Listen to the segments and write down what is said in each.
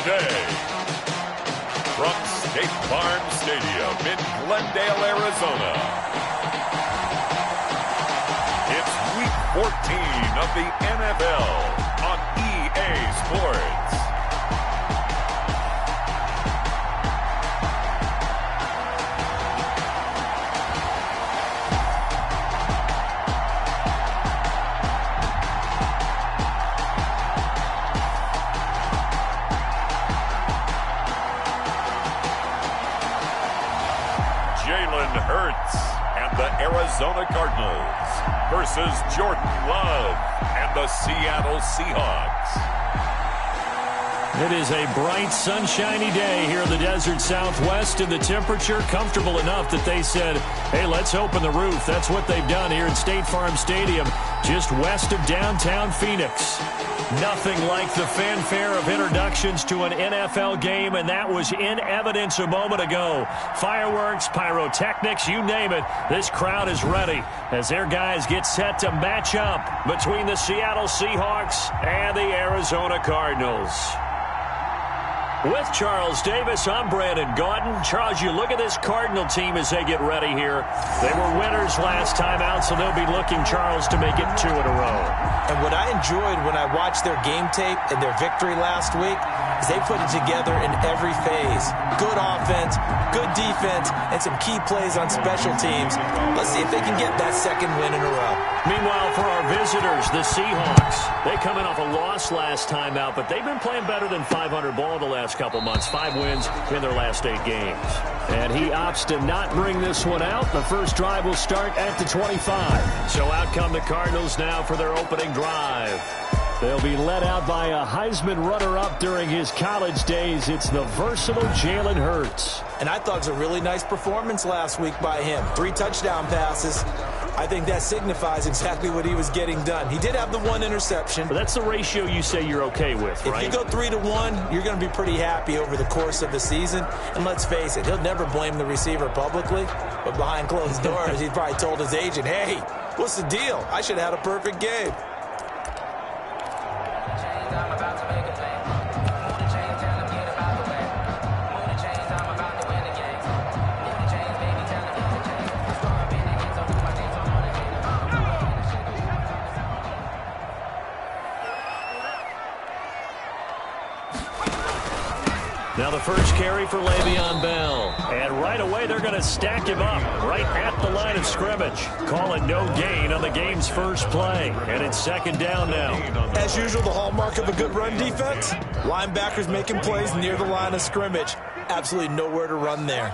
day. From State Farm Stadium in Glendale, Arizona, it's Week 14 of the NFL on EA Sports. Hurts and the Arizona Cardinals versus Jordan Love and the Seattle Seahawks. It is a bright, sunshiny day here in the desert Southwest, and the temperature comfortable enough that they said, hey, let's open the roof. That's what they've done here at State Farm Stadium, just west of downtown Phoenix. Nothing like the fanfare of introductions to an NFL game, and that was in evidence a moment ago. Fireworks, pyrotechnics, you name it. This crowd is ready as their guys get set to match up between the Seattle Seahawks and the Arizona Cardinals. With Charles Davis, I'm Brandon Gaudin. Charles, you look at this Cardinal team as they get ready here. They were winners last time out, so they'll be looking, Charles, to make it 2 in a row. And what I enjoyed when I watched their game tape and their victory last week is they put it together in every phase. Good offense, good defense, and some key plays on special teams. Let's see if they can get that second win in a row. Meanwhile, for our visitors, the Seahawks, they coming off a loss last time out, but they've been playing better than 500 ball the last couple months. 5 wins in their last 8 games. And he opts to not bring this one out. The first drive will start at the 25. So out come the Cardinals now for their opening drive. They'll be led out by a Heisman runner-up during his college days. It's the versatile Jalen Hurts. And I thought it was a really nice performance last week by him. 3 touchdown passes. I think that signifies exactly what he was getting done. He did have the 1 interception. But that's the ratio you say you're okay with, right? If you go 3-1, you're going to be pretty happy over the course of the season. And let's face it, he'll never blame the receiver publicly. But behind closed doors, he probably told his agent, hey, what's the deal? I should have had a perfect game. Now the first carry for Le'Veon Bell. And right away they're going to stack him up right at the line of scrimmage. Call it no gain on the game's first play. And it's second down now. As usual, the hallmark of a good run defense, linebackers making plays near the line of scrimmage. Absolutely nowhere to run there.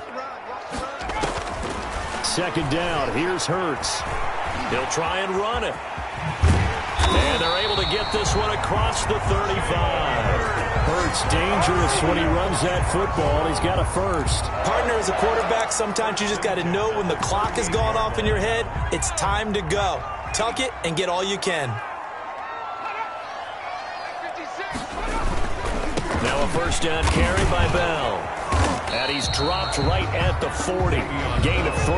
Second down, here's Hurts. He'll try and run it. And they're able to get this one across the 35. Hurts dangerous when he runs that football. He's got a first. Partner, as a quarterback, sometimes you just got to know when the clock has gone off in your head, it's time to go. Tuck it and get all you can. Now a first down carry by Bell. And he's dropped right at the 40. Gain of 3.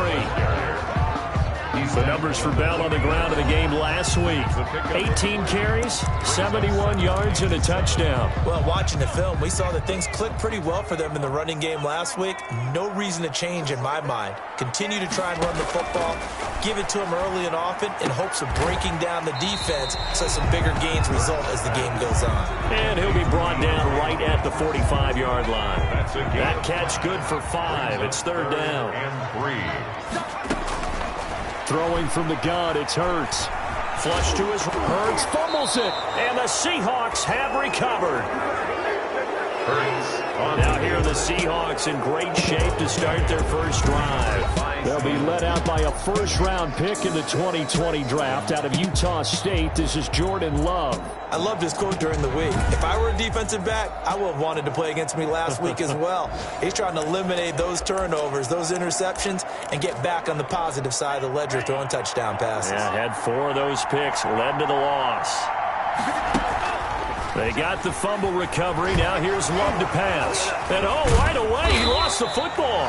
The numbers for Bell on the ground in the game last week. 18 carries, 71 yards, and a touchdown. Well, watching the film, we saw that things clicked pretty well for them in the running game last week. No reason to change in my mind. Continue to try and run the football, give it to them early and often in hopes of breaking down the defense so some bigger gains result as the game goes on. And he'll be brought down right at the 45-yard line. That catch good for 5. It's third down. And 3. Throwing from the gun, it's Hurts. Flush to his Hurts, fumbles it, and the Seahawks have recovered. Now here are the Seahawks in great shape to start their first drive. They'll be led out by a first-round pick in the 2020 draft out of Utah State. This is Jordan Love. I loved his quote during the week. If I were a defensive back, I would have wanted to play against me last week as well. He's trying to eliminate those turnovers, those interceptions, and get back on the positive side of the ledger throwing touchdown passes. Yeah, had 4 of those picks, led to the loss. They got the fumble recovery. Now here's Love to pass. And right away, he lost the football.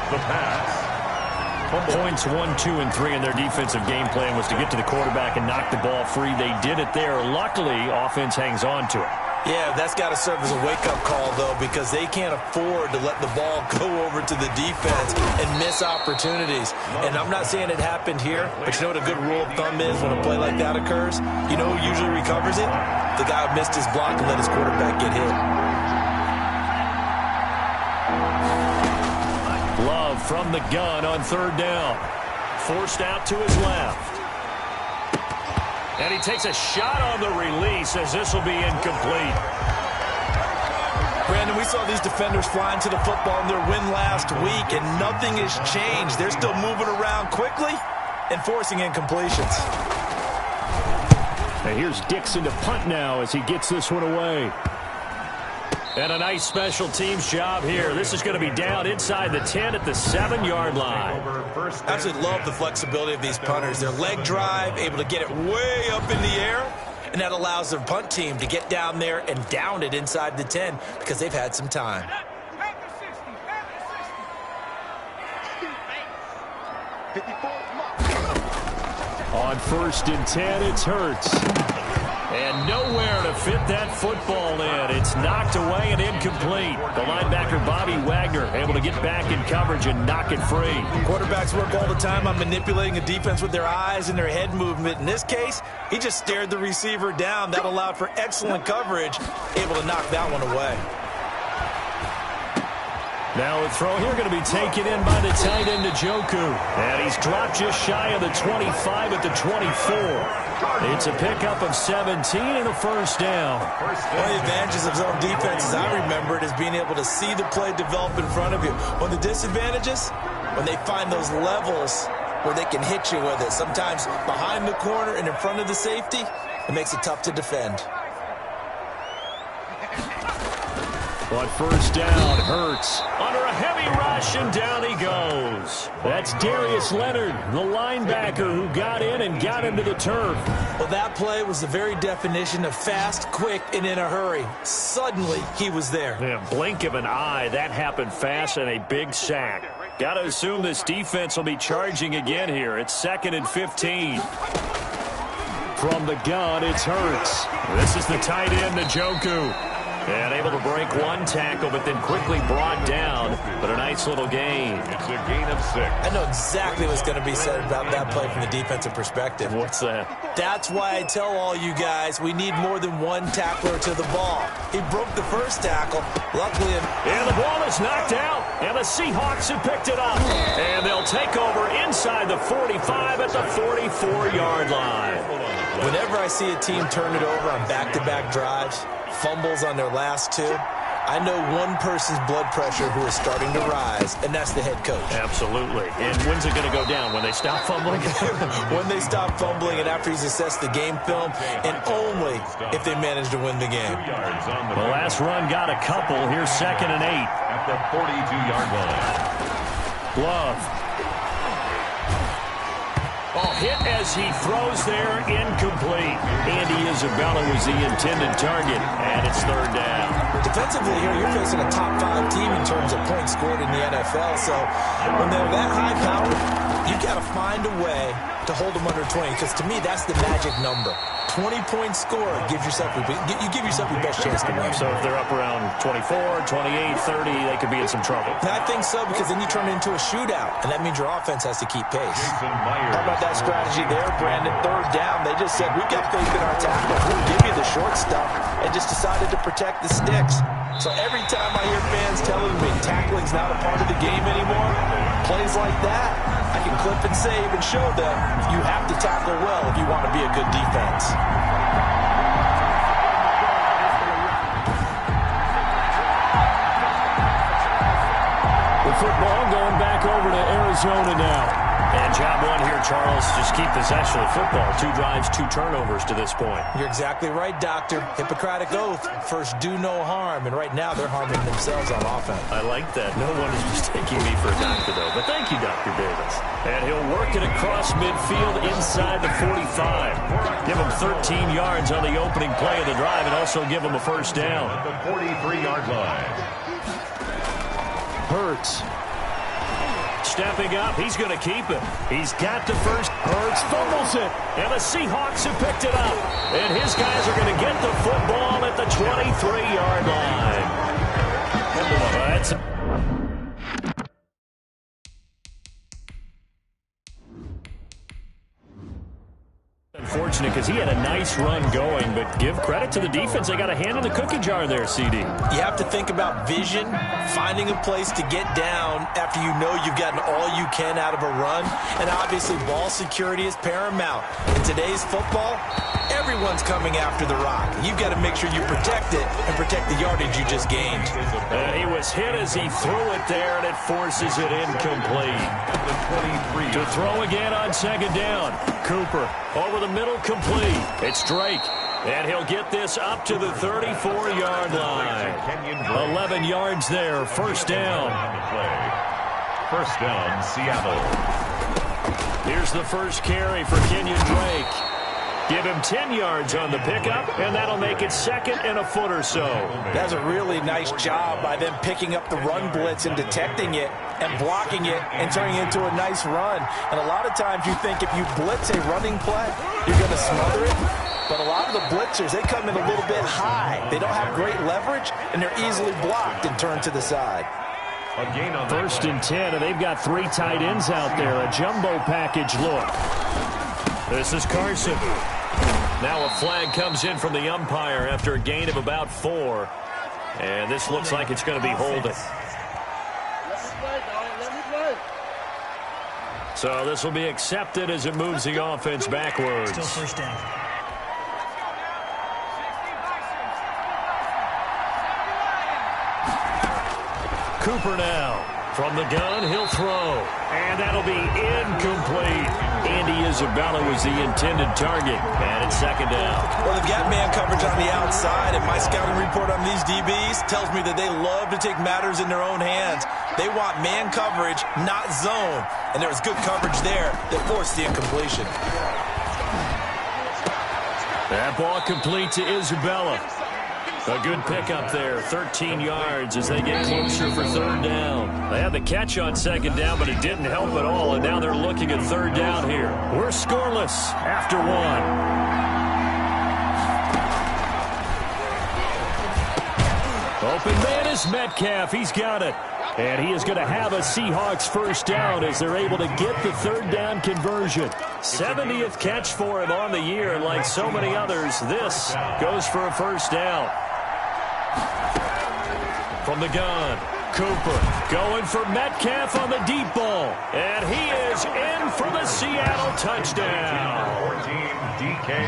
The pass. Points 1, 2, and 3 in their defensive game plan was to get to the quarterback and knock the ball free. They did it there. Luckily, offense hangs on to it. Yeah, that's got to serve as a wake-up call, though, because they can't afford to let the ball go over to the defense and miss opportunities. And I'm not saying it happened here, but you know what a good rule of thumb is when a play like that occurs? You know who usually recovers it? The guy who missed his block and let his quarterback get hit. Love from the gun on third down. Forced out to his left. And he takes a shot on the release as this will be incomplete. Brandon, we saw these defenders flying to the football in their win last week, and nothing has changed. They're still moving around quickly and forcing incompletions. And here's Dixon to punt now as he gets this one away. And a nice special teams job here. This is going to be down inside the 10 at the 7-yard line. I absolutely love the flexibility of these punters. Their leg drive, able to get it way up in the air, and that allows their punt team to get down there and down it inside the 10 because they've had some time. On 1st and 10, it's Hurts. And nowhere to fit that football in. It's knocked away and incomplete. The linebacker, Bobby Wagner, able to get back in coverage and knock it free. Quarterbacks work all the time on manipulating a defense with their eyes and their head movement. In this case, he just stared the receiver down. That allowed for excellent coverage, able to knock that one away. Now a throw here going to be taken in by the tight end, Njoku. And he's dropped just shy of the 25 at the 24. It's a pickup of 17 and a first down. One of the advantages of zone defense, as I remember it, is being able to see the play develop in front of you. One of the disadvantages, when they find those levels where they can hit you with it. Sometimes behind the corner and in front of the safety, it makes it tough to defend. On first down, Hurts under a heavy rush, and down he goes. That's Darius Leonard, the linebacker who got in and got into the turf. Well, that play was the very definition of fast, quick, and in a hurry. Suddenly, he was there. Yeah, blink of an eye, that happened fast, and a big sack. Got to assume this defense will be charging again here. It's 2nd and 15. From the gun, it's Hurts. This is the tight end, Njoku. And able to break one tackle, but then quickly brought down. But a nice little gain. It's a gain of 6. I know exactly what's going to be said about that play from the defensive perspective. What's that? That's why I tell all you guys we need more than one tackler to the ball. He broke the first tackle. Luckily, and the ball is knocked out. And the Seahawks have picked it up. And they'll take over inside the 45 at the 44-yard line. Whenever I see a team turn it over on back-to-back drives, fumbles on their last two, I know one person's blood pressure who is starting to rise, and that's the head coach. Absolutely. And when's it going to go down? When they stop fumbling? When they stop fumbling and after he's assessed the game film, and only if they manage to win the game. The last run got a couple. Here's 2nd and 8. At the 42-yard line. Love. Oh, hit as he throws there, incomplete. Andy Isabella was the intended target, and it's 3rd down. Defensively here, you're facing a top-5 team in terms of points scored in the NFL, so when they're that high-powered, you've got to find a way to hold them under 20, because to me, that's the magic number. 20-point score gives yourself you give yourself your best chance to win. So if they're up around 24, 28, 30, they could be in some trouble. And I think so, because then you turn it into a shootout, and that means your offense has to keep pace. How about that strategy there, Brandon? 3rd down, they just said, we got faith in our tackles. We'll give you the short stuff, and just decided to protect the sticks. So every time I hear fans telling me tackling's not a part of the game anymore, plays like that, I can clip and save and show them you have to tackle well if you want to be a good defense. The football going back over to Arizona now. And job one here, Charles, just keep possession of football. 2 drives, 2 turnovers to this point. You're exactly right, Doctor. Hippocratic oath. First, do no harm. And right now, they're harming themselves on offense. I like that. No one is mistaking me for a doctor, though. But thank you, Dr. Davis. And he'll work it across midfield inside the 45. Give him 13 yards on the opening play of the drive and also give him a first down. At the 43-yard line. Hurts. Stepping up, he's going to keep it. He's got the first. Hurts fumbles it. And the Seahawks have picked it up. And his guys are going to get the football at the 23-yard line. That's unfortunate because he had a nice run going, but give credit to the defense. They got a hand in the cookie jar there, CD. You have to think about vision, finding a place to get down after you know you've gotten all you can out of a run, and obviously ball security is paramount. In today's football, everyone's coming after the rock. You've got to make sure you protect it and protect the yardage you just gained. He was hit as he threw it there, and it forces it incomplete. To throw again on second down. Cooper over the middle, complete. It's Drake, and he'll get this up to the 34-yard line. 11 yards there, first down. First down, Seattle. Here's the first carry for Kenyon Drake. Give him 10 yards on the pickup, and that'll make it second and a foot or so. That's a really nice job by them picking up the run blitz and detecting it and blocking it and turning it into a nice run. And a lot of times you think if you blitz a running play, you're going to smother it. But a lot of the blitzers, they come in a little bit high. They don't have great leverage, and they're easily blocked and turned to the side. First and 10, and they've got 3 tight ends out there. A jumbo package look. This is Carson. Now a flag comes in from the umpire after a gain of about 4. And this looks like it's going to be holding. So this will be accepted as it moves the offense backwards. Still first down. Cooper now. From the gun, he'll throw. And that'll be incomplete. Andy Isabella was the intended target. And it's second down. Well, they've got man coverage on the outside, and my scouting report on these DBs tells me that they love to take matters in their own hands. They want man coverage, not zone. And there was good coverage there that forced the incompletion. That ball complete to Isabella. A good pickup there, 13 yards as they get closer for third down. They had the catch on second down, but it didn't help at all, and now they're looking at third down here. We're scoreless after 1. Open man is Metcalf. He's got it. And he is going to have a Seahawks first down as they're able to get the third down conversion. 70th catch for him on the year, and like so many others, this goes for a first down. From the gun, Cooper going for Metcalf on the deep ball. And he is in for the Seattle touchdown.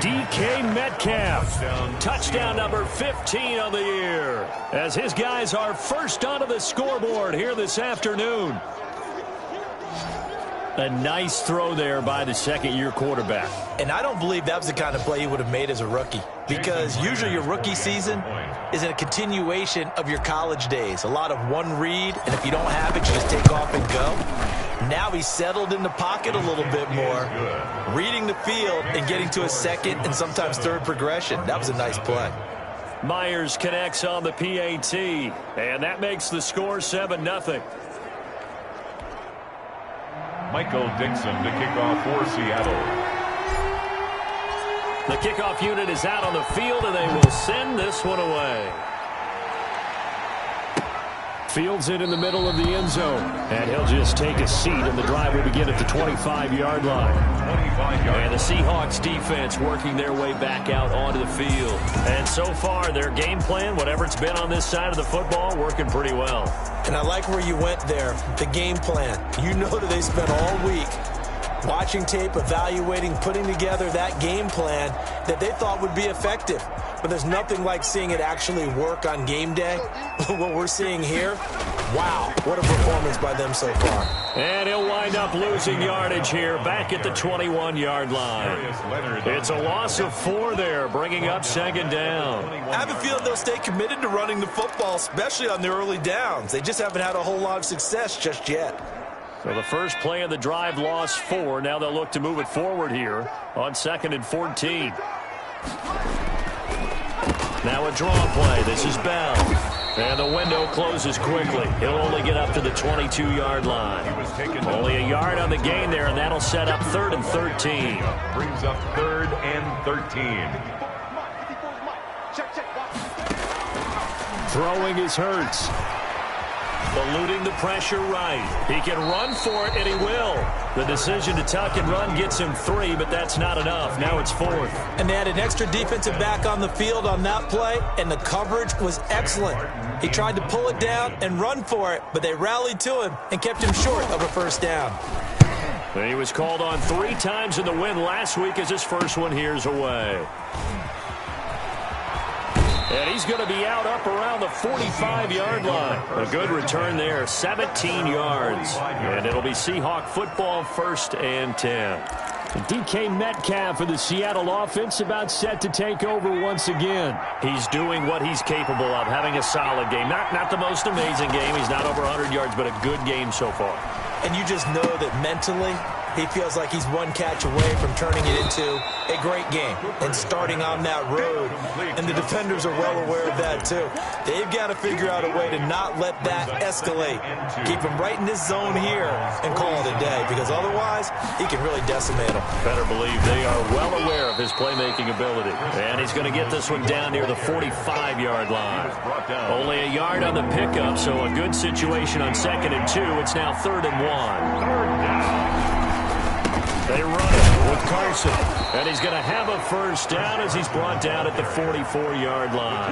DK Metcalf. Touchdown number 15 on the year. As his guys are first onto the scoreboard here this afternoon. A nice throw there by the second-year quarterback. And I don't believe that was the kind of play he would have made as a rookie, because usually your rookie season is a continuation of your college days. A lot of one read, and if you don't have it, you just take off and go. Now he's settled in the pocket a little bit more, reading the field and getting to a second and sometimes third progression. That was a nice play. Myers connects on the PAT, and that makes the score 7-0. Michael Dixon to kick off for Seattle. The kickoff unit is out on the field, and they will send this one away. Fields it in the middle of the end zone, and he'll just take a seat, and the drive will begin at the 25-yard line. And the Seahawks defense working their way back out onto the field. And so far, their game plan, whatever it's been on this side of the football, working pretty well. And I like where you went there, the game plan. You know that they spent all week watching tape, evaluating, putting together that game plan that they thought would be effective. But there's nothing like seeing it actually work on game day. What we're seeing here, wow, what a performance by them so far. And he'll wind up losing yardage here back at the 21-yard line. It's a loss of 4 there, bringing up second down. I have a feeling they'll stay committed to running the football, especially on their early downs. They just haven't had a whole lot of success just yet. So the first play of the drive lost 4. Now they'll look to move it forward here on 2nd and 14. Now a draw play. This is Bell. And the window closes quickly. He'll only get up to the 22-yard line. Only a yard on the gain there, and that'll set up 3rd and 13. Brings up 3rd and 13. Throwing is Hurts. Eluding the pressure right. He can run for it, and he will. The decision to tuck and run gets him 3, but that's not enough. Now it's 4th. And they had an extra defensive back on the field on that play, and the coverage was excellent. He tried to pull it down and run for it, but they rallied to him and kept him short of a first down. He was called on 3 times in the win last week as his first one here's away. And he's going to be out up around the 45-yard line. A good return there, 17 yards. And it'll be Seahawk football, 1st and 10. DK Metcalf of the Seattle offense about set to take over once again. He's doing what he's capable of, having a solid game. Not the most amazing game. He's not over 100 yards, but a good game so far. And you just know that mentally he feels like he's one catch away from turning it into a great game and starting on that road. And the defenders are well aware of that, too. They've got to figure out a way to not let that escalate. Keep him right in this zone here and call it a day, because otherwise he can really decimate them. Better believe they are well aware of his playmaking ability. And he's going to get this one down near the 45-yard line. Only a yard on the pickup, so a good situation on 2nd and 2. It's now 3rd and 1. They run it with Carson, and he's going to have a first down as he's brought down at the 44-yard line.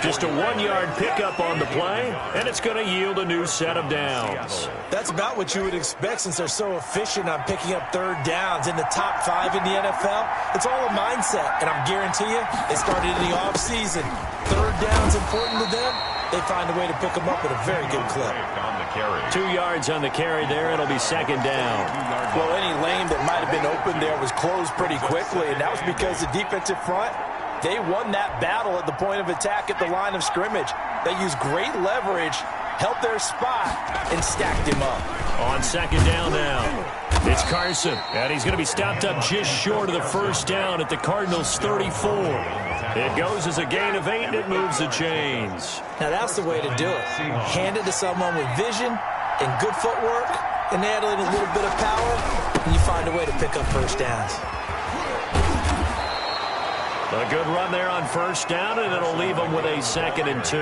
Just a 1-yard pickup on the play, and it's going to yield a new set of downs. That's about what you would expect since they're so efficient on picking up 3rd downs in the top 5 in the NFL. It's all a mindset, and I guarantee you, they started in the offseason. 3rd down's important to them. They find a way to pick them up at a very good clip. 2 yards on the carry there. It'll be 2nd down. Well, any lane that might have been open there was closed pretty quickly, and that was because the defensive front, they won that battle at the point of attack at the line of scrimmage. They used great leverage, helped their spot, and stacked him up. On 2nd down now, it's Carson, and he's going to be stopped up just short of the first down at the Cardinals' 34. It goes as a gain of 8, and it moves the chains. Now, that's the way to do it. Hand it to someone with vision and good footwork, and add in a little bit of power, and you find a way to pick up first downs. A good run there on first down, and it'll leave him with a 2nd and 2.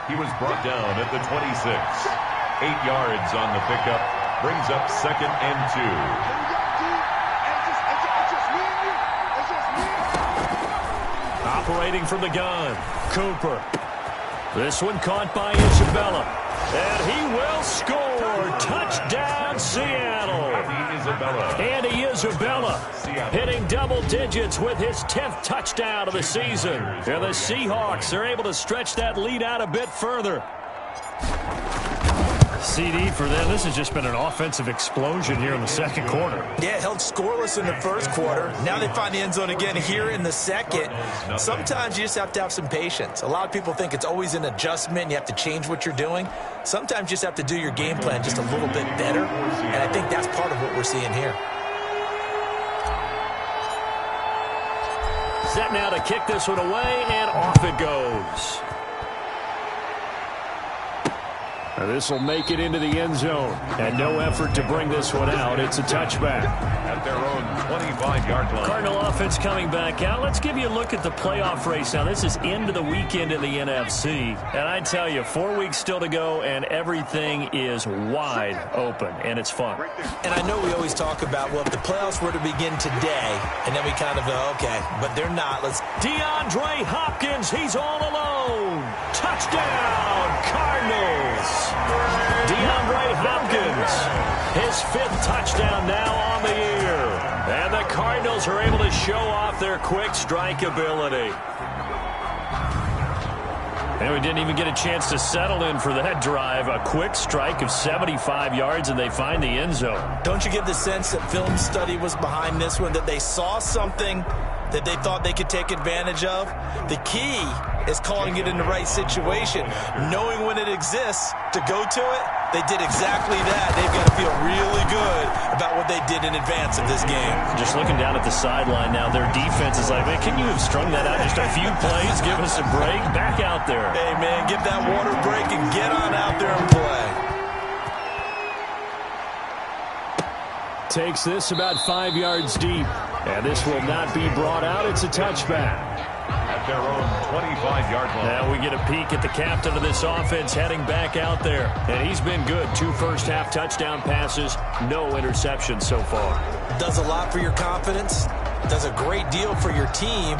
He was brought down at the 26. 8 yards on the pickup. Brings up 2nd and 2. Operating from the gun, Cooper. This one caught by Isabella. And he will score. Touchdown, Seattle. Andy Isabella hitting double digits with his 10th touchdown of the season. And the Seahawks are able to stretch that lead out a bit further. CD for them. This has just been an offensive explosion here in the 2nd quarter. Yeah, held scoreless in the 1st quarter. Now they find the end zone again here in the 2nd. Sometimes you just have to have some patience. A lot of people think it's always an adjustment. You have to change what you're doing. Sometimes you just have to do your game plan just a little bit better. And I think that's part of what we're seeing here. Set now to kick this one away, and off it goes. Now this will make it into the end zone. And no effort to bring this one out. It's a touchback. At their own 25-yard line. Cardinal offense coming back out. Let's give you a look at the playoff race. Now this is into the weekend in the NFC. And I tell you, 4 weeks still to go, and everything is wide open. And it's fun. And I know we always talk about, well, if the playoffs were to begin today, and then we kind of go, okay, but they're not. DeAndre Hopkins, he's all alone. Touchdown, Cardinals. DeAndre Hopkins, his 5th touchdown now on the year. And the Cardinals are able to show off their quick strike ability. And we didn't even get a chance to settle in for that drive. A quick strike of 75 yards, and they find the end zone. Don't you get the sense that film study was behind this one, that they saw something that they thought they could take advantage of? The key is calling it in the right situation, knowing when it exists to go to it. They did exactly that. They've got to feel really good about what they did in advance of this game. Just looking down at the sideline now, their defense is like, man, can you have strung that out just a few plays? Give us a break. Back out there. Hey, man, get that water break and get on out there and play. Takes this about 5 yards deep. And this will not be brought out. It's a touchback. at their own 25-yard line. Now we get a peek at the captain of this offense heading back out there. And he's been good. 2 first-half touchdown passes, no interceptions so far. Does a lot for your confidence. Does a great deal for your team.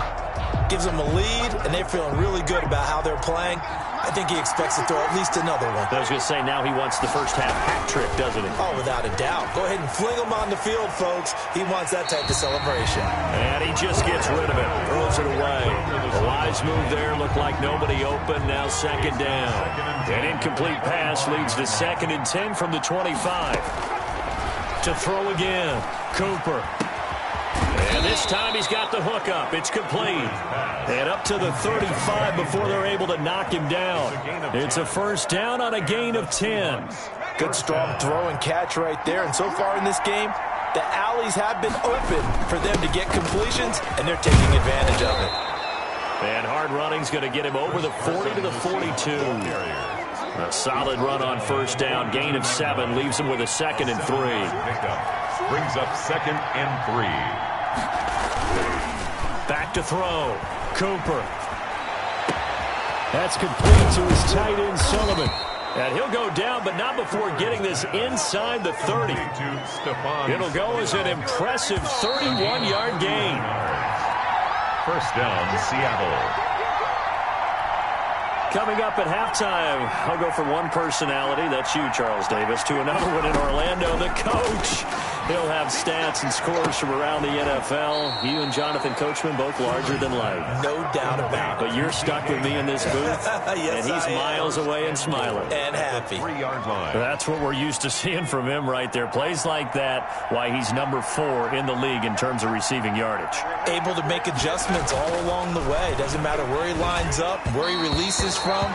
Gives them a lead, and they're feeling really good about how they're playing. I think he expects to throw at least another one. I was going to say, now he wants the first-half hat trick, doesn't he? Oh, without a doubt. Go ahead and fling him on the field, folks. He wants that type of celebration. And he just gets rid of it, throws it away. A wise move there, looked like nobody open, now second down. An incomplete pass leads to 2nd and 10 from the 25. To throw again, Cooper. And this time he's got the hook up. It's complete. And up to the 35 before they're able to knock him down. It's a first down on a gain of 10. Good strong throw and catch right there. And so far in this game, the alleys have been open for them to get completions, and they're taking advantage of it. And hard running's going to get him over the 40 to the 42. A solid run on first down. Gain of 7 leaves him with a 2nd and 3. Brings up 2nd and 3. Back to throw. Cooper. That's complete to his tight end, Sullivan. And he'll go down, but not before getting this inside the 30. It'll go as an impressive 31-yard gain. First down, Seattle. Coming up at halftime, I'll go from one personality, that's you, Charles Davis, to another one in Orlando, the coach. He'll have stats and scores from around the NFL. You and Jonathan Coachman, both larger than life. No doubt about it. But you're stuck with me in this booth, yes, and he's miles away and smiling. And happy. 3-yard line. That's what we're used to seeing from him right there. Plays like that, why he's number 4 in the league in terms of receiving yardage. Able to make adjustments all along the way. Doesn't matter where he lines up, where he releases from.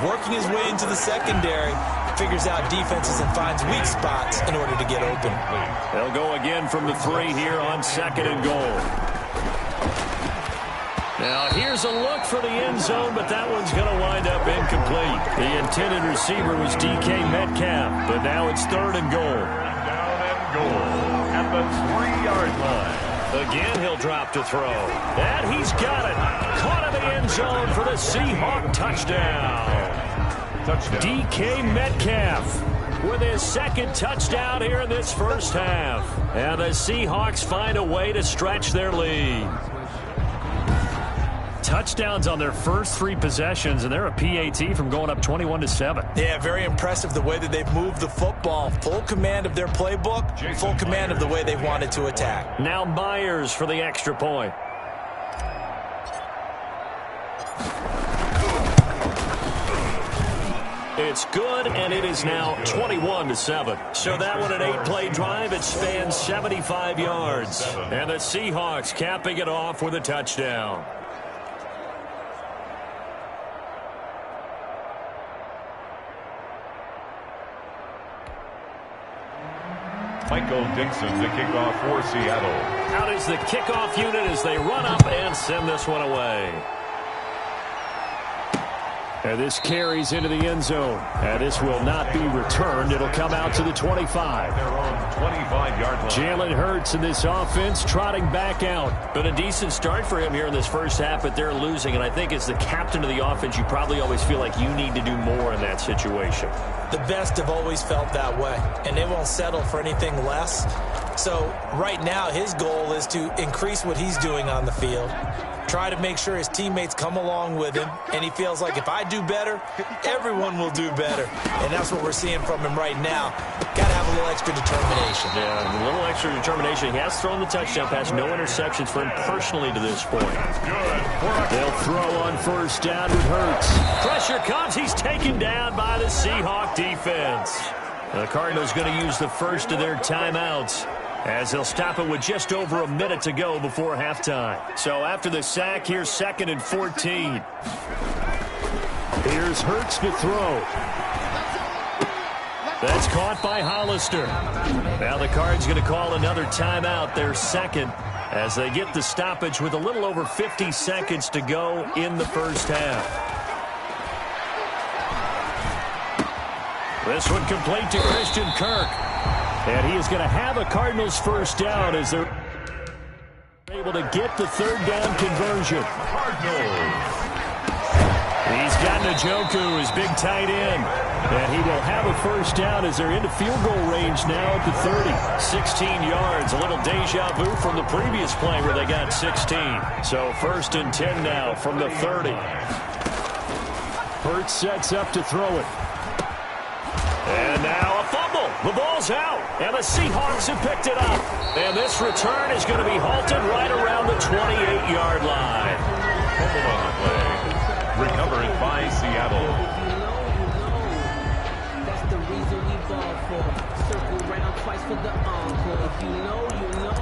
Working his way into the secondary, figures out defenses and finds weak spots in order to get open. They'll go again from the 3 here on 2nd and goal. Now here's a look for the end zone, but that one's going to wind up incomplete. The intended receiver was DK Metcalf, but now it's 3rd and goal. Down and goal at the 3-yard line. Again, he'll drop to throw. And he's got it. Caught in the end zone for the Seahawks touchdown. DK Metcalf with his 2nd touchdown here in this first half. And the Seahawks find a way to stretch their lead. Touchdowns on their first 3 possessions, and they're a PAT from going up 21-7. Yeah, very impressive the way that they've moved the football. Full command of their playbook, full command of the way they wanted to attack. Now Myers for the extra point. It's good, and it is now 21-7. So that one, an 8-play drive. It spans 75 yards. And the Seahawks capping it off with a touchdown. Michael Dixon, the kickoff for Seattle. Out is the kickoff unit as they run up and send this one away. And this carries into the end zone. And this will not be returned. It'll come out to the 25. Their own 25-yard line. Jalen Hurts in this offense trotting back out. Been a decent start for him here in this first half, but they're losing. And I think as the captain of the offense, you probably always feel like you need to do more in that situation. The best have always felt that way, and they won't settle for anything less. So right now his goal is to increase what he's doing on the field, try to make sure his teammates come along with him, and he feels like if I do better, everyone will do better. And that's what we're seeing from him right now. Got to have a little extra determination. Yeah, a little extra determination. He has thrown the touchdown pass, no interceptions for him personally to this point. They'll throw on first down with Hurts. Pressure comes. He's taken down by the Seahawks defense. The Cardinals going to use the first of their timeouts, as they'll stop it with just over a minute to go before halftime. So after the sack, here's 2nd and 14. Here's Hurts to throw. That's caught by Hollister. Now the Cards going to call another timeout, their 2nd, as they get the stoppage with a little over 50 seconds to go in the first half. This one complete to Christian Kirk. And he is going to have a Cardinals first down as they're able able to get the third down conversion. Cardinals. He's got Njoku, his big tight end. And he will have a first down as they're into field goal range now at the 30. 16 yards, a little deja vu from the previous play where they got 16. So 1st and 10 now from the 30. Hurts sets up to throw it. And now a fumble. The ball's out. And the Seahawks have picked it up. And this return is going to be halted right around the 28-yard line. Fumble on the play. Recovered by Seattle. That's the reason we ball for. Circle round twice for the encore. If you know, you know.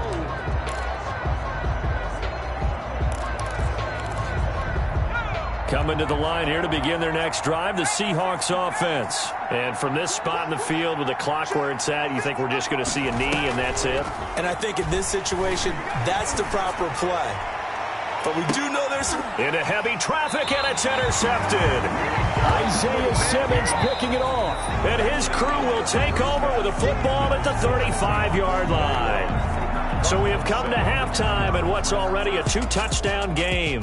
Coming to the line here to begin their next drive, the Seahawks offense. And from this spot in the field with the clock where it's at, you think we're just going to see a knee and that's it? And I think in this situation, that's the proper play. But we do know there's some... Into heavy traffic, and it's intercepted. Isaiah Simmons picking it off. And his crew will take over with a football at the 35-yard line. So we have come to halftime in what's already a 2-touchdown game.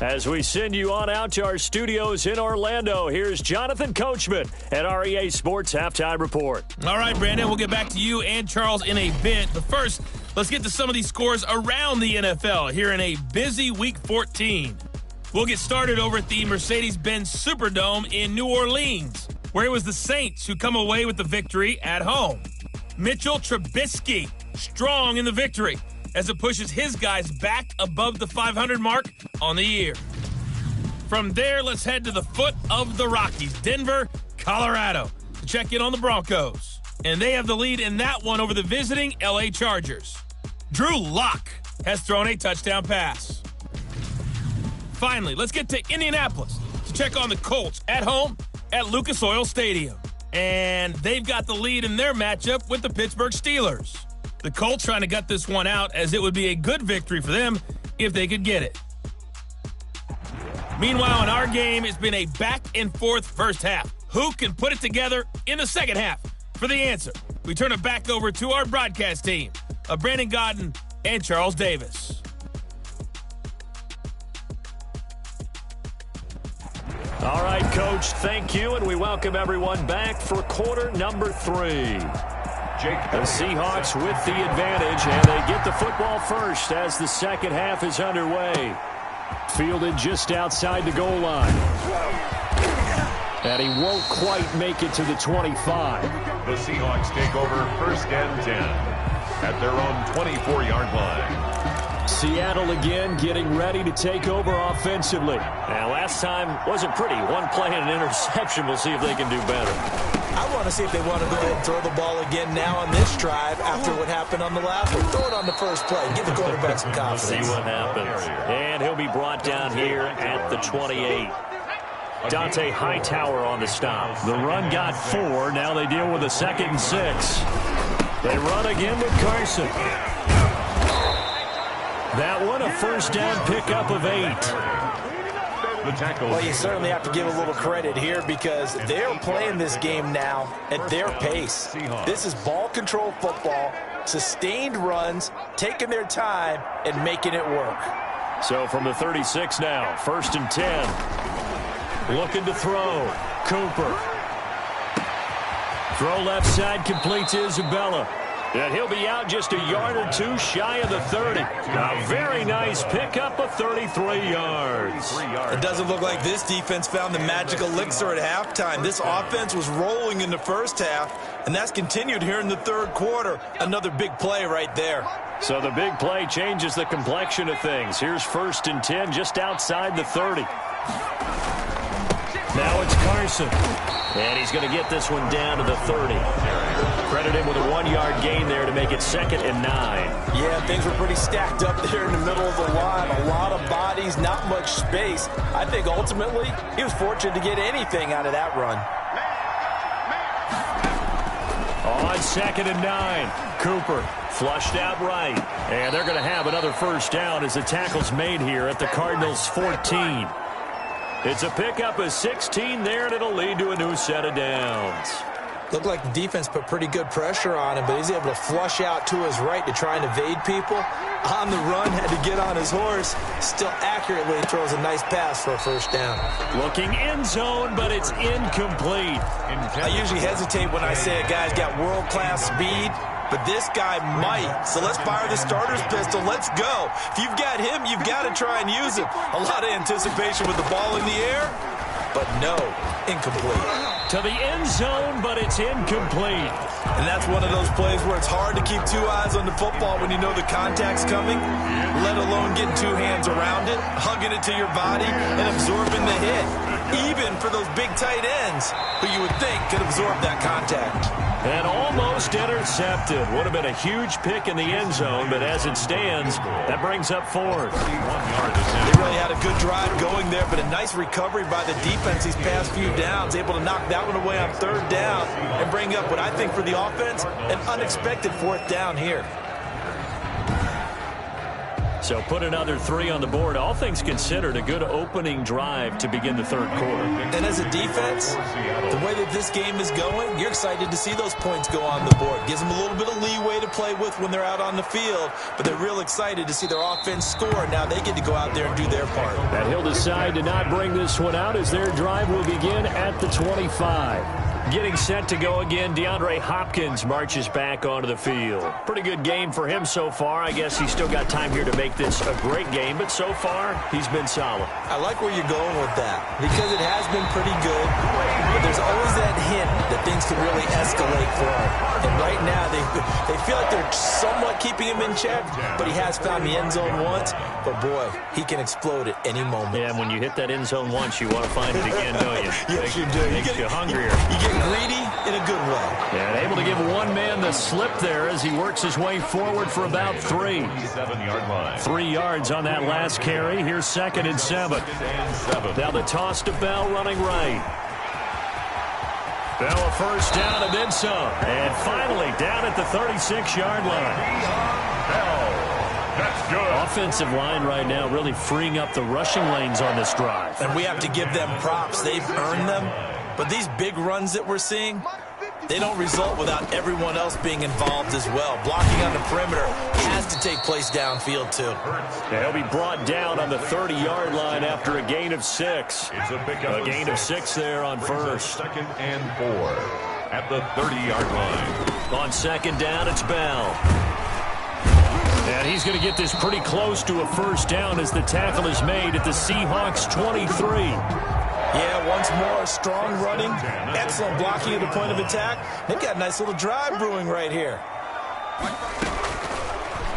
As we send you on out to our studios in Orlando, here's Jonathan Coachman at REA Sports Halftime Report. All right, Brandon, we'll get back to you and Charles in a bit. But first, let's get to some of these scores around the NFL here in a busy Week 14. We'll get started over at the Mercedes-Benz Superdome in New Orleans, where it was the Saints who come away with the victory at home. Mitchell Trubisky strong in the victory as it pushes his guys back above the 500 mark on the year. From there, let's head to the foot of the Rockies, Denver, Colorado, to check in on the Broncos. And they have the lead in that one over the visiting LA Chargers. Drew Lock has thrown a touchdown pass. Finally, let's get to Indianapolis to check on the Colts at home at Lucas Oil Stadium. And they've got the lead in their matchup with the Pittsburgh Steelers. The Colts trying to gut this one out as it would be a good victory for them if they could get it. Meanwhile, in our game, it's been a back-and-forth first half. Who can put it together in the second half? For the answer, we turn it back over to our broadcast team of Brandon Godden and Charles Davis. All right, Coach, thank you, and we welcome everyone back for quarter number 3. The Seahawks with the advantage, and they get the football first as the second half is underway. Fielded just outside the goal line. And he won't quite make it to the 25. The Seahawks take over 1st and 10 at their own 24-yard line. Seattle again getting ready to take over offensively. And last time wasn't pretty. One play and an interception. We'll see if they can do better. I want to see if they want to go ahead and throw the ball again now on this drive after what happened on the last one. Throw it on the first play. Give the quarterback some confidence. See what happens. And he'll be brought down here at the 28. Dante Hightower on the stop. The run got 4. Now they deal with a 2nd and 6. They run again with Carson. That one, a first down pickup of 8. Well, you certainly have to give a little credit here because they're playing this game now at their pace. This is ball control football, sustained runs, taking their time, and making it work. So from the 36 now, 1st and 10. Looking to throw. Cooper. Throw left side, complete to Isabella. And he'll be out just a yard or 2 shy of the 30. A very nice pickup of 33 yards. It doesn't look like this defense found the magic elixir at halftime. This offense was rolling in the first half, and that's continued here in the third quarter. Another big play right there. So the big play changes the complexion of things. Here's 1st and 10 just outside the 30. Now it's Carson. And he's going to get this one down to the 30. Credit him with a 1-yard gain there to make it 2nd and 9. Yeah, things were pretty stacked up there in the middle of the line. A lot of bodies, not much space. I think ultimately he was fortunate to get anything out of that run. On 2nd and 9, Cooper flushed out right. And they're going to have another first down as the tackle's made here at the Cardinals' 14. It's a pickup of 16 there, and it'll lead to a new set of downs. Looked like the defense put pretty good pressure on him, but he's able to flush out to his right to try and evade people. On the run, had to get on his horse. Still accurately throws a nice pass for a first down. Looking end zone, but it's incomplete. I usually hesitate when I say a guy's got world-class speed, but this guy might. So let's fire the starter's pistol. Let's go. If you've got him, you've got to try and use him. A lot of anticipation with the ball in the air, but no, incomplete. To the end zone, but it's incomplete. And that's one of those plays where it's hard to keep two eyes on the football when you know the contact's coming, let alone getting two hands around it, hugging it to your body, and absorbing the hit. Even for those big tight ends who you would think could absorb that contact. And almost intercepted. Would have been a huge pick in the end zone, but as it stands, that brings up fourth. They really had a good drive going there, but a nice recovery by the defense these past few downs, able to knock that one away on third down and bring up what I think for the offense, an unexpected fourth down here. So put another 3 on the board. All things considered, a good opening drive to begin the third quarter. And as a defense, the way that this game is going, you're excited to see those points go on the board. Gives them a little bit of leeway to play with when they're out on the field, but they're real excited to see their offense score. Now they get to go out there and do their part. And he'll decide to not bring this one out as their drive will begin at the 25. Getting set to go again, DeAndre Hopkins marches back onto the field. Pretty good game for him so far. I guess he's still got time here to make this a great game, but so far, he's been solid. I like where you're going with that because it has been pretty good, but there's always that hint that things can really escalate for him. And right now, they feel like they're somewhat keeping him in check, but he has found the end zone once. But, boy, he can explode at any moment. Yeah, and when you hit that end zone once, you want to find it again, don't you? Yes, you do. Makes you hungrier. You get greedy in a good way. And able to give one man the slip there as he works his way forward for about 3. 7-yard line. 3 yards on that last carry. Here's 2nd and 7. Now the toss to Bell running right. Bell a first down and then some. And finally down at the 36-yard line. Bell. That's good. Offensive line right now really freeing up the rushing lanes on this drive. And we have to give them props. They've earned them. But these big runs that we're seeing, they don't result without everyone else being involved as well. Blocking on the perimeter has to take place downfield, too. They'll be brought down on the 30-yard line after a gain of 6. It's a pickup. A gain of 6 there on first. 2nd and 4 at the 30-yard line. On 2nd down, it's Bell. And he's going to get this pretty close to a first down as the tackle is made at the Seahawks 23. Yeah, once more, strong running, excellent blocking at the point of attack. They've got a nice little drive brewing right here.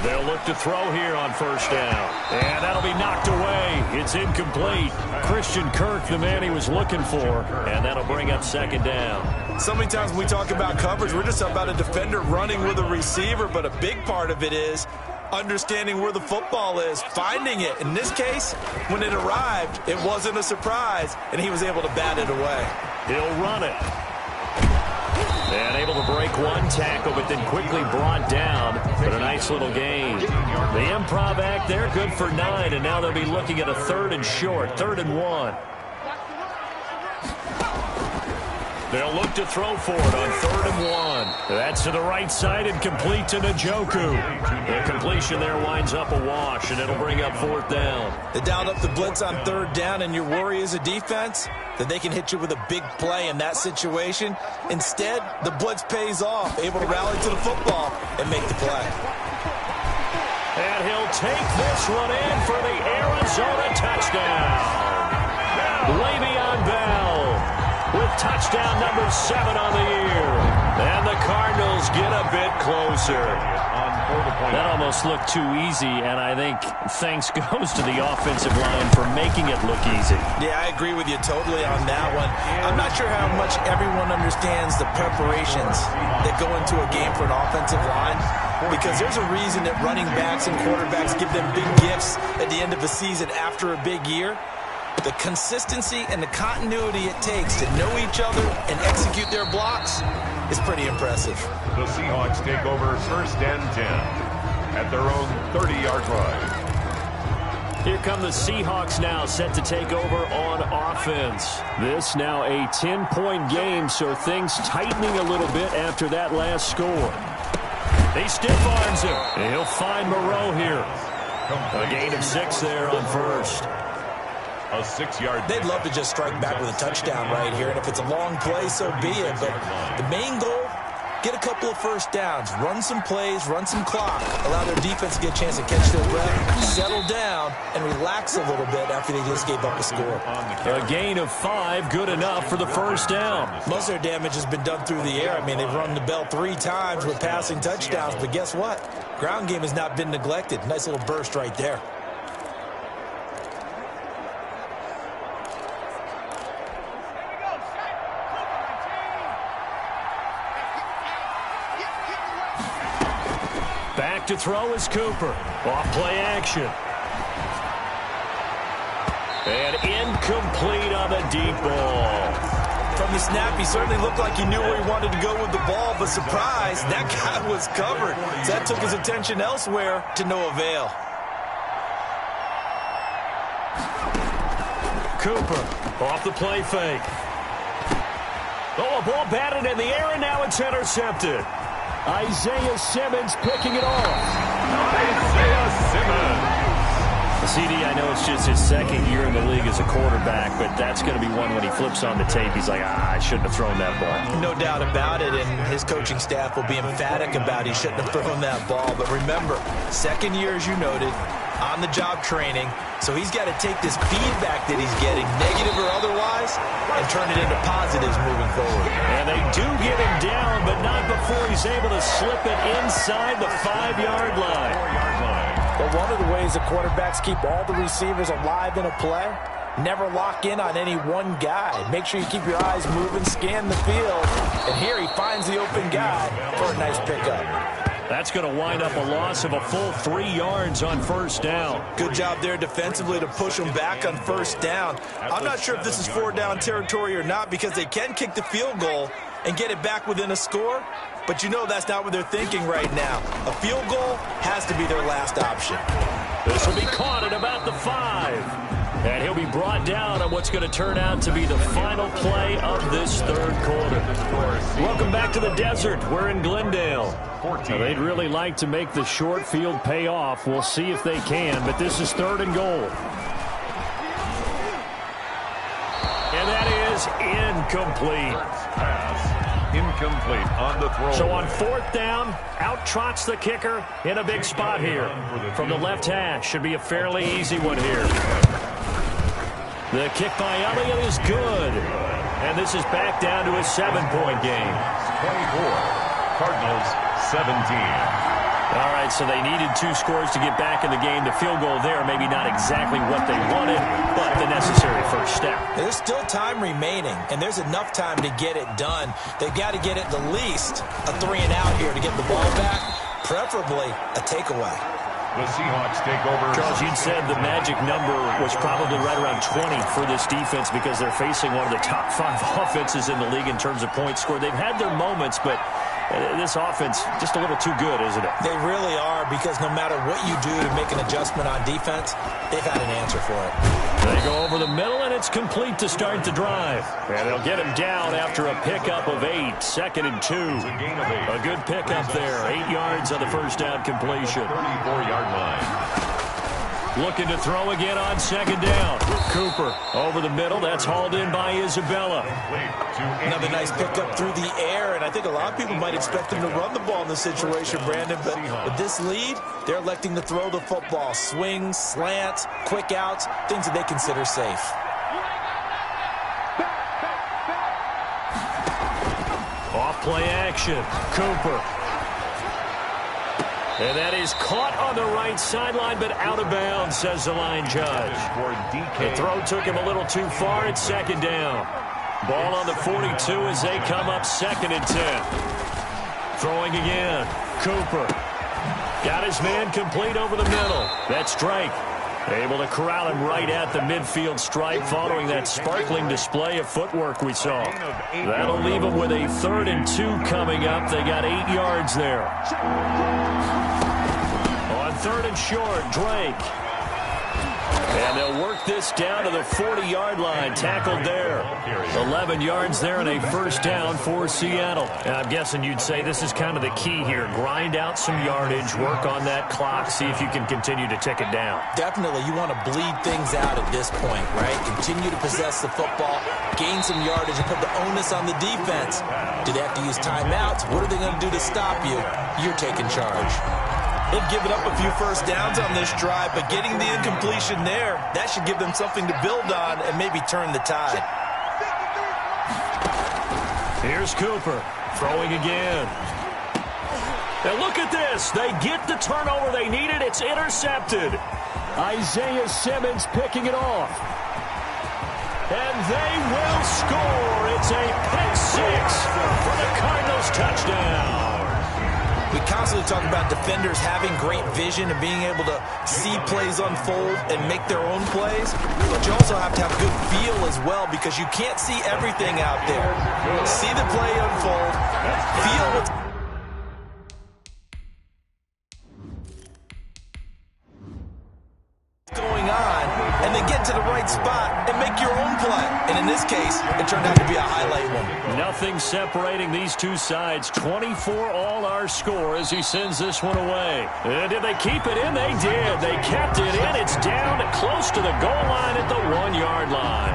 They'll look to throw here on first down. And that'll be knocked away. It's incomplete. Christian Kirk, the man he was looking for. And that'll bring up 2nd down. So many times when we talk about coverage, we're just about a defender running with a receiver, but a big part of it is understanding where the football is, finding it. In this case, when it arrived, it wasn't a surprise, and he was able to bat it away. He'll run it. And able to break one tackle, but then quickly brought down. But a nice little gain. The improv act there, good for 9, and now they'll be looking at a 3rd and short, 3rd and 1. They'll look to throw for it on 3rd and 1. That's to the right side and complete to Njoku. The completion there winds up a wash, and it'll bring up 4th down. They dialed up the blitz on 3rd down, and your worry as a defense that they can hit you with a big play in that situation. Instead, the blitz pays off, able to rally to the football and make the play. And he'll take this one in for the Arizona touchdown. Le'Veon Bell with touchdown number 7 on the year. And the Cardinals get a bit closer. That almost looked too easy, and I think thanks goes to the offensive line for making it look easy. Yeah, I agree with you totally on that one. I'm not sure how much everyone understands the preparations that go into a game for an offensive line, because there's a reason that running backs and quarterbacks give them big gifts at the end of a season after a big year. The consistency and the continuity it takes to know each other and execute their blocks is pretty impressive. The Seahawks take over 1st and 10 at their own 30-yard line. Here come the Seahawks now, set to take over on offense. This now a 10-point game, so things tightening a little bit after that last score. He stiff arms him, and he'll find Moreau here. A gain of 6 there on first. A 6-yard. They'd love to just strike back with a touchdown right here, and if it's a long play, so be it. But the main goal, get a couple of first downs, run some plays, run some clock, allow their defense to get a chance to catch their breath, settle down, and relax a little bit after they just gave up a score. A gain of 5, good enough for the first down. Most of their damage has been done through the air. I mean, they've rung the bell 3 times with passing touchdowns, but guess what? Ground game has not been neglected. Nice little burst right there. Back to throw is Cooper. Off play action. And incomplete on the deep ball. From the snap, he certainly looked like he knew where he wanted to go with the ball, but surprise, that guy was covered. So that took his attention elsewhere to no avail. Cooper off the play fake. Oh, a ball batted in the air, and now it's intercepted. Isaiah Simmons picking it off. Isaiah Simmons. CD, I know it's just his second year in the league as a quarterback, but that's going to be one when he flips on the tape. He's like, I shouldn't have thrown that ball. No doubt about it, and his coaching staff will be emphatic about he shouldn't have thrown that ball. But remember, second year, as you noted, on-the-job training, so he's got to take this feedback that he's getting, negative or otherwise, and turn it into positives moving forward. And they do get him down, but not before he's able to slip it inside the 5-yard line. But one of the ways the quarterbacks keep all the receivers alive in a play, never lock in on any one guy. Make sure you keep your eyes moving, scan the field, and here he finds the open guy for a nice pickup. That's going to wind up a loss of a full 3 yards on first down. Good job there defensively to push them back on first down. I'm not sure if this is 4-down territory or not because they can kick the field goal and get it back within a score. But you know that's not what they're thinking right now. A field goal has to be their last option. This will be caught at about the 5. And he'll be brought down on what's going to turn out to be the final play of this third quarter. Welcome back to the desert. We're in Glendale. Now, they'd really like to make the short field pay off. We'll see if they can, but this is 3rd and goal. And that is incomplete. Incomplete on the throw. So on 4th down, out trots the kicker in a big spot here. From the left hash, should be a fairly easy one here. The kick by Elliott is good. And this is back down to a 7-point game. 24, Cardinals 17. All right, so they needed 2 scores to get back in the game. The field goal there, maybe not exactly what they wanted, but the necessary first step. There's still time remaining, and there's enough time to get it done. They've got to get at the least a 3-and-out here to get the ball back, preferably a takeaway. The Seahawks take over. Charles, you'd said the magic number was probably right around 20 for this defense because they're facing one of the top 5 offenses in the league in terms of points scored. They've had their moments, but this offense just a little too good, isn't it? They really are, because no matter what you do to make an adjustment on defense, they've had an answer for it. They go over the middle, and it's complete to start the drive. And they'll get him down after a pickup of 8, 2nd and 2. A good pickup there, 8 yards on the first down completion. 34-yard line. Looking to throw again on 2nd down. Cooper over the middle. That's hauled in by Isabella. Another nice pickup through the air, and I think a lot of people might expect him to run the ball in this situation, Brandon, but with this lead, they're electing to throw the football. Swings, slants, quick outs, things that they consider safe. Off play action. Cooper. And that is caught on the right sideline, but out of bounds, says the line judge. The throw took him a little too far at 2nd down. Ball on the 42 as they come up 2nd and 10. Throwing again. Cooper. Got his man complete over the middle. That's Drake. Able to corral him right at the midfield stripe following that sparkling display of footwork we saw. That'll leave him with a 3rd and 2 coming up. They got 8 yards there. On 3rd and short, Drake. And they'll work this down to the 40-yard line. Tackled there. 11 yards there and a first down for Seattle. And I'm guessing you'd say this is kind of the key here. Grind out some yardage, work on that clock, see if you can continue to tick it down. Definitely. You want to bleed things out at this point, right? Continue to possess the football, gain some yardage, and put the onus on the defense. Do they have to use timeouts? What are they going to do to stop you? You're taking charge. They've given up a few first downs on this drive, but getting the incompletion there, that should give them something to build on and maybe turn the tide. Here's Cooper throwing again. And look at this. They get the turnover they needed. It's intercepted. Isaiah Simmons picking it off. And they will score. It's a pick six for the Cardinals touchdown. We constantly talk about defenders having great vision and being able to see plays unfold and make their own plays. But you also have to have good feel as well because you can't see everything out there. See the play unfold, feel what's going on, and then get to the right spot and make your own play. And in this case, it turned out to be a highlight one. Nothing separating these two sides. 24 all our score as he sends this one away. And did they keep it in? They did. They kept it in. It's down close to the goal line at the 1-yard line.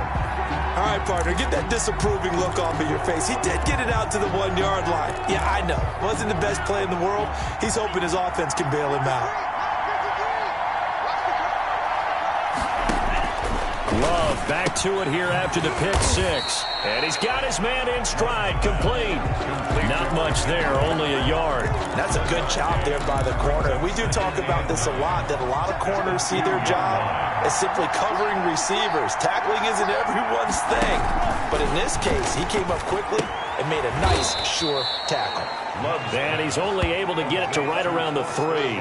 All right, partner, get that disapproving look off of your face. He did get it out to the 1-yard line. Yeah, I know. Wasn't the best play in the world. He's hoping his offense can bail him out. Love back to it here after the pick six. And he's got his man in stride. Complete. Not much there, only a yard. That's a good job there by the corner. We do talk about this a lot, that a lot of corners see their job as simply covering receivers. Tackling isn't everyone's thing. But in this case, he came up quickly and made a nice, sure tackle. And he's only able to get it to right around the 3.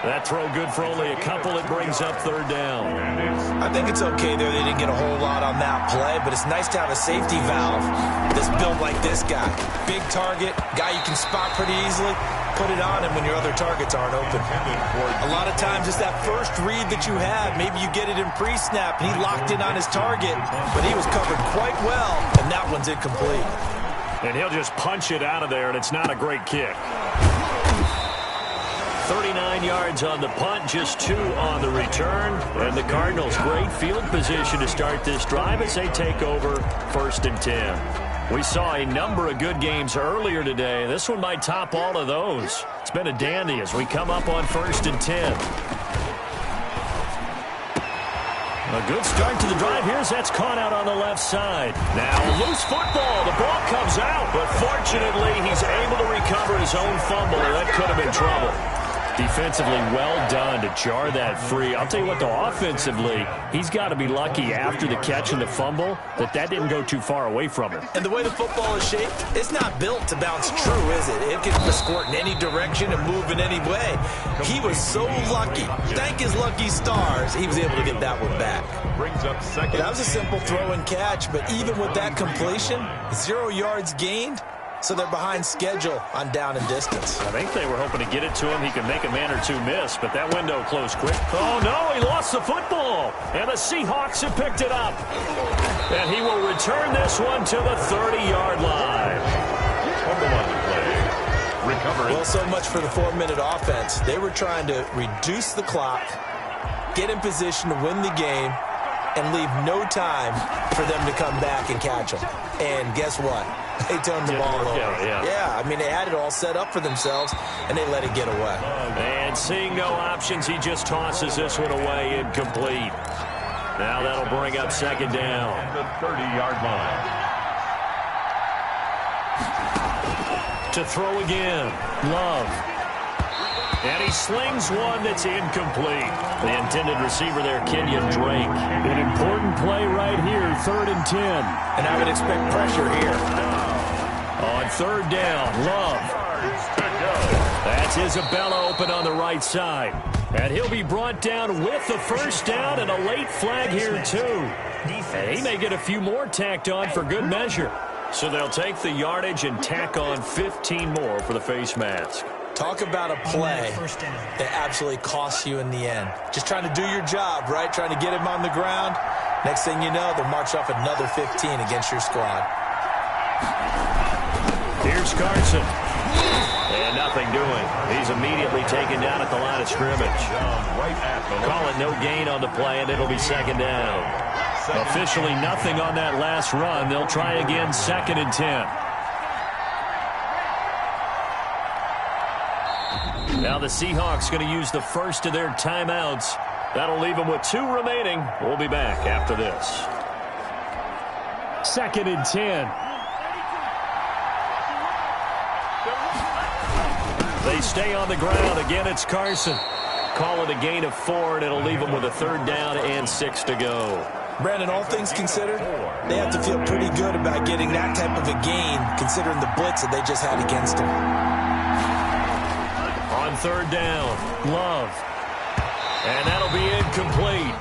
That throw good for only a couple. It brings up third down. I think it's okay there. They didn't get a whole lot on that play, but it's nice to have a safety valve that's built like this guy. Big target, guy you can spot pretty easily. Put it on him when your other targets aren't open. A lot of times it's that first read that you have. Maybe you get it in pre-snap, and he locked in on his target, but he was covered quite well, and that one's incomplete. And he'll just punch it out of there, and it's not a great kick. 39 yards on the punt, just 2 on the return. And the Cardinals, great field position to start this drive as they take over 1st and 10. We saw a number of good games earlier today. This one might top all of those. It's been a dandy as we come up on 1st and 10. A good start to the drive. Here's that's caught out on the left side. Now loose football. The ball comes out, but fortunately he's able to recover his own fumble, or that could have been trouble. Defensively well done to jar that free. I'll tell you what, though, offensively, he's got to be lucky after the catch and the fumble that didn't go too far away from him. And the way the football is shaped, it's not built to bounce true, is it? It can squirt in any direction and move in any way. He was so lucky. Thank his lucky stars, he was able to get that one back. Brings up second. That was a simple throw and catch, but even with that completion, 0 yards gained. So they're behind schedule on down and distance. I think they were hoping to get it to him. He could make a man or two miss, but that window closed quick. Oh, no, he lost the football. And the Seahawks have picked it up. And he will return this one to the 30-yard line. Recovery. Well, so much for the 4-minute offense. They were trying to reduce the clock, get in position to win the game, and leave no time for them to come back and catch them. And guess what? They turned the ball over. Yeah, I mean, they had it all set up for themselves, and they let it get away. And seeing no options, he just tosses this one away, incomplete. Now that'll bring up second down. The 30-yard line. To throw again, Love. And he slings one that's incomplete. The intended receiver there, Kenyon Drake. An important play right here, 3rd and 10. And I would expect pressure here. On 3rd down, Love. That's Isabella open on the right side. And he'll be brought down with the first down and a late flag here, too. And he may get a few more tacked on for good measure. So they'll take the yardage and tack on 15 more for the face mask. Talk about a play that absolutely costs you in the end. Just trying to do your job, right? Trying to get him on the ground. Next thing you know, they'll march off another 15 against your squad. Here's Carson. And nothing doing. He's immediately taken down at the line of scrimmage. Call it no gain on the play, and it'll be second down. Officially nothing on that last run. They'll try again, 2nd and 10. Now the Seahawks going to use the first of their timeouts. That'll leave them with 2 remaining. We'll be back after this. 2nd and 10. They stay on the ground. Again, it's Carson. Call it a gain of 4, and it'll leave them with a 3rd down and 6 to go. Brandon, all things considered, they have to feel pretty good about getting that type of a gain, considering the blitz that they just had against them. On 3rd down, Love. And that'll be incomplete.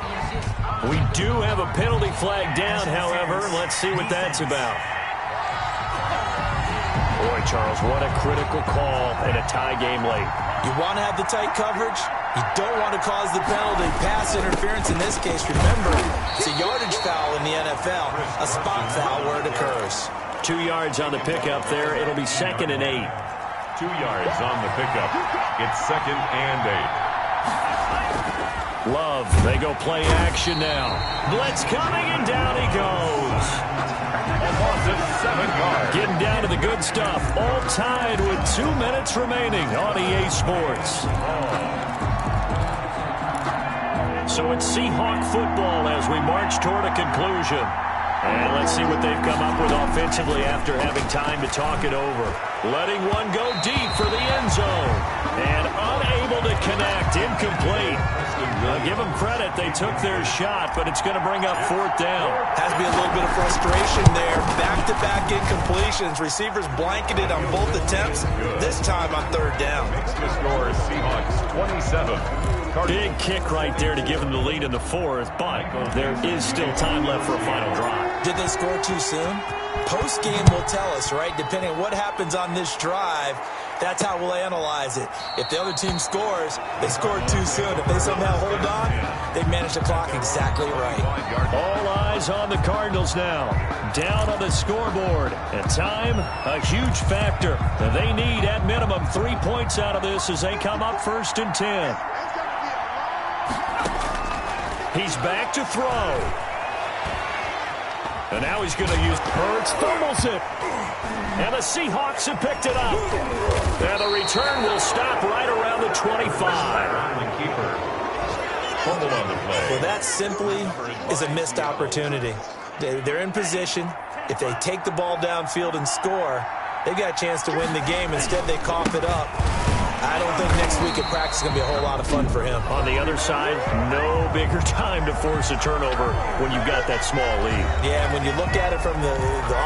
We do have a penalty flag down, however. Let's see what that's about. Boy, Charles, what a critical call in a tie game late. You want to have the tight coverage. You don't want to cause the penalty. Pass interference in this case. Remember, it's a yardage foul in the NFL, a spot foul where it occurs. 2 yards on the pickup there. It'll be 2nd and 8. 2 yards on the pickup. It's 2nd and 8. Love, they go play action now. Blitz coming, and down he goes. A loss of 7 yards. Getting down to the good stuff. All tied with 2 minutes remaining on EA Sports. So it's Seahawk football as we march toward a conclusion. And let's see what they've come up with offensively after having time to talk it over. Letting one go deep for the end zone. And unable to connect. Incomplete. Give them credit. They took their shot, but it's going to bring up 4th down. Has to be a little bit of frustration there. Back-to-back incompletions. Receivers blanketed on both attempts. This time on 3rd down. Makes the score Seahawks 27. Big kick right there to give them the lead in the 4th, but there is still time left for a final drive. Did they score too soon? Post-game will tell us, right? Depending on what happens on this drive, that's how we'll analyze it. If the other team scores, they scored too soon. If they somehow hold on, they manage the clock exactly right. All eyes on the Cardinals now. Down on the scoreboard. And time, a huge factor. They need, at minimum, 3 points out of this as they come up 1st and 10. He's back to throw. And now he's going to use Hurts, fumbles it. And the Seahawks have picked it up. And the return will stop right around the 25. Fumble on the play. Well, that simply is a missed opportunity. They're in position. If they take the ball downfield and score, they've got a chance to win the game. Instead, they cough it up. I don't think next week at practice is going to be a whole lot of fun for him. On the other side, no bigger time to force a turnover when you've got that small lead. Yeah, and when you look at it from the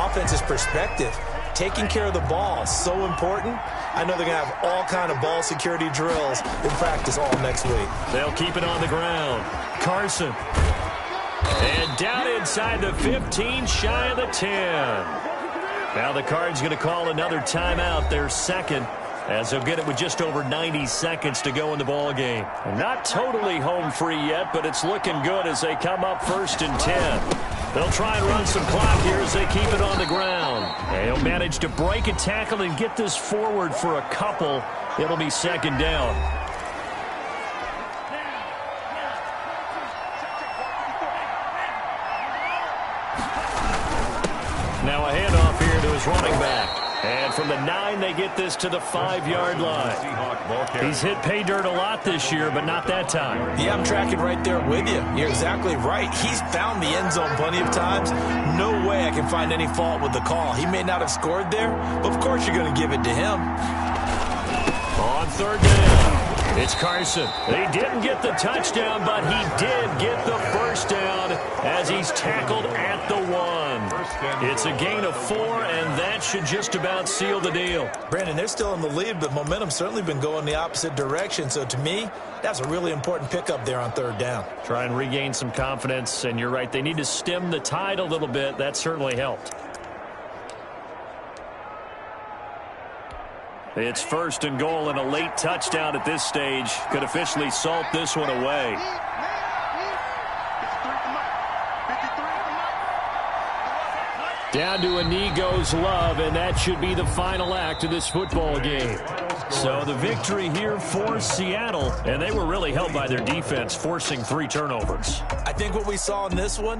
offense's perspective, taking care of the ball is so important. I know they're going to have all kind of ball security drills in practice all next week. They'll keep it on the ground. Carson. And down inside the 15, shy of the 10. Now the Cards going to call another timeout, their 2nd. As they'll get it with just over 90 seconds to go in the ball game. Not totally home free yet, but it's looking good as they come up 1st and 10. They'll try and run some clock here as they keep it on the ground. And he'll manage to break a tackle and get this forward for a couple. It'll be 2nd down. Now a handoff here to his running back. And from the 9, they get this to the 5-yard line. He's hit pay dirt a lot this year, but not that time. Yeah, I'm tracking right there with you. You're exactly right. He's found the end zone plenty of times. No way I can find any fault with the call. He may not have scored there, but of course you're going to give it to him. On 3rd down, it's Carson. They didn't get the touchdown, but he did get the 1st down as he's tackled at the 1. It's a gain of 4, and that should just about seal the deal. Brandon, they're still in the lead, but momentum's certainly been going the opposite direction. So to me, that's a really important pickup there on 3rd down. Try and regain some confidence, and you're right. They need to stem the tide a little bit. That certainly helped. It's first and goal, and a late touchdown at this stage could officially salt this one away. Down to a knee goes Love, and that should be the final act of this football game. So the victory here for Seattle, and they were really helped by their defense, forcing 3 turnovers. I think what we saw in this one,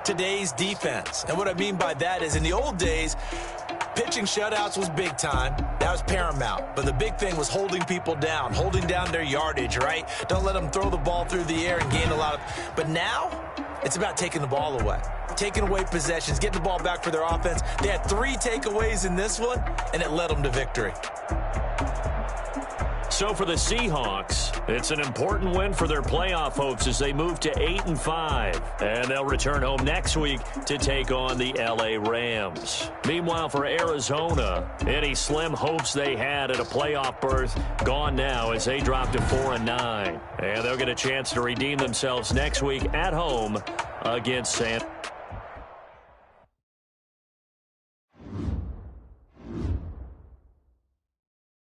today's defense. And what I mean by that is in the old days, pitching shutouts was big time. That was paramount. But the big thing was holding people down, holding down their yardage, right? Don't let them throw the ball through the air and gain a lot of... But now, it's about taking the ball away. Taking away possessions, getting the ball back for their offense. They had 3 takeaways in this one, and it led them to victory. So for the Seahawks, it's an important win for their playoff hopes as they move to 8-5. And they'll return home next week to take on the LA Rams. Meanwhile, for Arizona, any slim hopes they had at a playoff berth gone now as they drop to 4-9. And they'll get a chance to redeem themselves next week at home against San